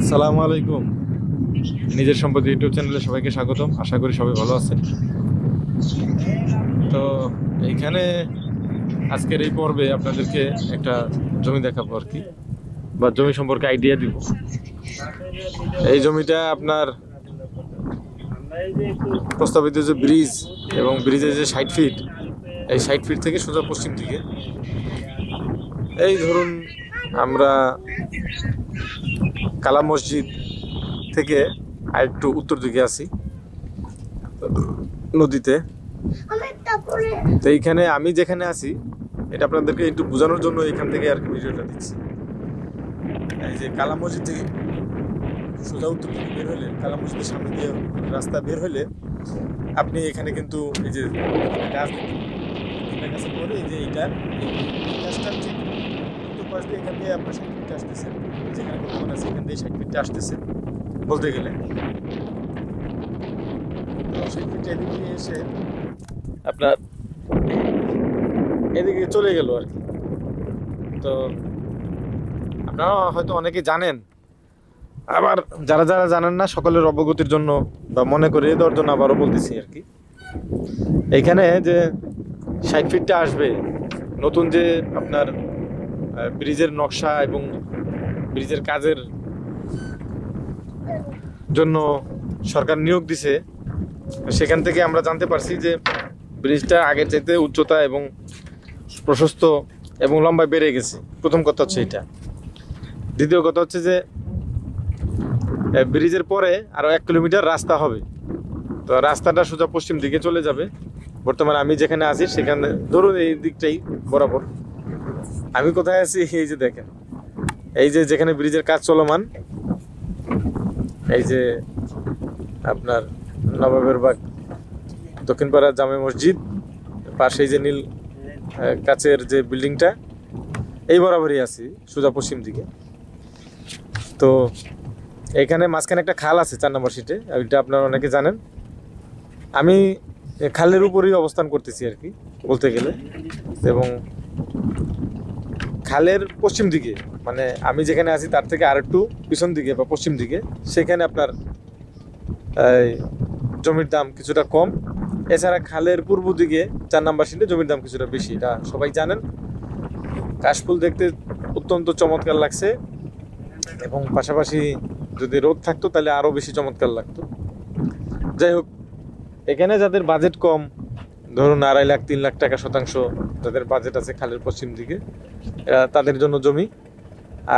আসসালামু আলাইকুম। নিজের সম্পদ ইউটিউব চ্যানেলে সবাইকে স্বাগতম। আশা করি সবাই ভালো আছেন। তো এইখানে আজকের এই পর্বে আপনাদেরকে একটা জমি দেখাবো আর কি, বা জমি সম্পর্কে আইডিয়া দিব। এই জমিটা আপনার প্রস্তাবিত যে ব্রিজ এবং ব্রিজের যে 60 ফিট, এই 60 ফিট থেকে সোজা পশ্চিম দিকে, এই ধরুন আমরা কালা মসজিদ থেকে আর একটু উত্তর দিকে আছি নদীতে। তো এইখানে আমি যেখানে আছি এটা আপনাদেরকে একটু বোঝানোর জন্য এখান থেকে আর কি ভিডিওটা দিচ্ছি। এই যে কালা মসজিদ থেকে সোজা উত্তর দিকে বের হলে, কালা মসজিদের সামনে দিয়ে রাস্তা বের হলে আপনি এখানে কিন্তু এই যে গাছ গাছের পরে এই যে এইটা গাছটা ঠিক উত্তর পাশ দিয়ে এখান দিয়ে আপনার 60 ফিটে আসতেছেন, যেখানে বর্তমান আছে এখান দিয়ে 60 ফিটে আসতেছে বলতে গেলে। 60 ফিট এদিকে এসে আপনার এদিকে চলে গেল আর কি। তো আপনারা হয়তো অনেকে জানেন, আবার যারা যারা জানেন না সকলের অবগতির জন্য বা মনে করে দেওয়ার জন্য আবারও বলতেছি আর কি। এইখানে যে 60 ফিটটা আসবে, নতুন যে আপনার ব্রিজের নকশা এবং ব্রিজের কাজের জন্য সরকার নিয়োগ দিছে, সেখান থেকে আমরা জানতে পারছি যে ব্রিজটা আগের চাইতে উচ্চতা এবং প্রশস্ত এবং লম্বায় বেড়ে গেছে। প্রথম কথা হচ্ছে এটা। দ্বিতীয় কথা হচ্ছে যে ব্রিজের পরে আরো 1 কিলোমিটার রাস্তা হবে। তো রাস্তাটা সোজা পশ্চিম দিকে চলে যাবে। বর্তমানে আমি যেখানে আছি সেখানে ধরুন এই দিকটাই বরাবর। আমি কোথায় আছি এই যে দেখেন, এই যে যেখানে ব্রিজের কাজ চলমান, এই যে আপনার নবাবের বাগ দক্ষিণপাড়া জামে মসজিদ পাশে যে নীল কাচের যে বিল্ডিংটা, এই বরাবরই আছি সোজা পশ্চিম দিকে। তো এখানে মাঝখানে একটা খাল আছে 4 নম্বর সিটে, ওইটা আপনারা অনেকে জানেন। আমি খালের উপরেই অবস্থান করতেছি আর কি বলতে গেলে, এবং খালের পশ্চিম দিকে, মানে আমি যেখানে আছি তার থেকে আর একটু পিছন দিকে বা পশ্চিম দিকে, সেখানে আপনার জমির দাম কিছুটা কম। এছাড়া খালের পূর্ব দিকে 4 নম্বর সিটে জমির দাম কিছুটা বেশি, এটা সবাই জানেন। কাশফুল দেখতে অত্যন্ত চমৎকার লাগছে, এবং পাশাপাশি যদি রোদ থাকতো তাহলে আরও বেশি চমৎকার লাগতো। যাই হোক, এখানে যাদের বাজেট কম, ধরুন 2.5 লাখ 3 লাখ টাকা শতাংশ যাদের বাজেট আছে খালের পশ্চিম দিকে, তাদের জন্য জমি।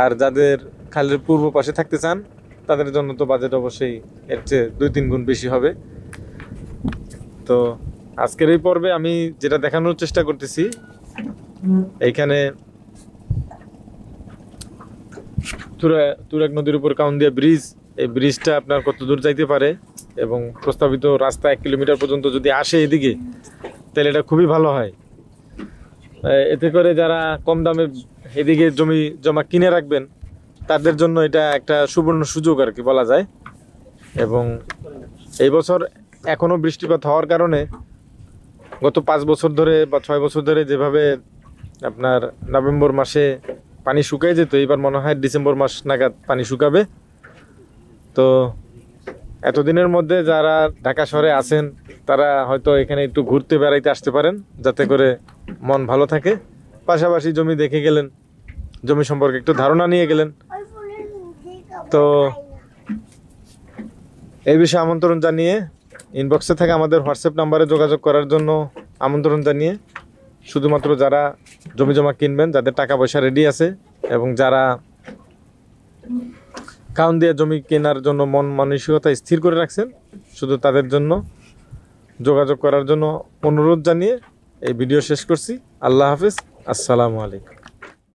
আর যাদের খালের পূর্ব পাশে থাকতে চান তাদের জন্য তো বাজেট অবশ্যই এর চেয়ে 2-3 গুণ বেশি হবে। তো আজকের এই পর্বে আমি যেটা দেখানোর চেষ্টা করতেছি, এইখানে তুরাগ নদীর উপর কাউন্দিয়া ব্রিজ, এই ব্রিজটা আপনার কত দূর যাইতে পারে এবং প্রস্তাবিত রাস্তা 1 কিলোমিটার পর্যন্ত যদি আসে এদিকে, তাহলে এটা খুবই ভালো হয়। এতে করে যারা কম দামে এদিকে জমি জমা কিনে রাখবেন তাদের জন্য এটা একটা সুবর্ণ সুযোগ আর কি বলা যায়। এবং এই বছর এখনো বৃষ্টিপাত হওয়ার কারণে গত 5 বছর ধরে বা 6 বছর ধরে যেভাবে আপনার নভেম্বর মাসে পানি শুকায় যেত, এবার মনে হয় ডিসেম্বর মাস নাগাদ পানি শুকাবে। তো এতদিনের মধ্যে যারা ঢাকা শহরে আছেন তারা হয়তো এখানে একটু ঘুরতে বেড়াইতে আসতে পারেন, যাতে করে মন ভালো থাকে। পাশাপাশি জমি দেখে গেলেন, জমি সম্পর্কে একটু ধারণা নিয়ে গেলেন। তো এই বিষয়ে আমন্ত্রণ জানিয়ে, ইনবক্সে থেকে আমাদের হোয়াটসঅ্যাপ নাম্বারে যোগাযোগ করার জন্য আমন্ত্রণ জানিয়ে, শুধুমাত্র যারা জমি জমা কিনবেন, যাদের টাকা পয়সা রেডি আছে এবং যারা কাউন্দিয়া জমি কেনার জন্য মন মানসিকতা স্থির করে রাখছেন, শুধু তাদের জন্য যোগাযোগ করার জন্য অনুরোধ জানিয়ে এই ভিডিও শেষ করছি। আল্লাহ হাফেজ, আসসালামু আলাইকুম।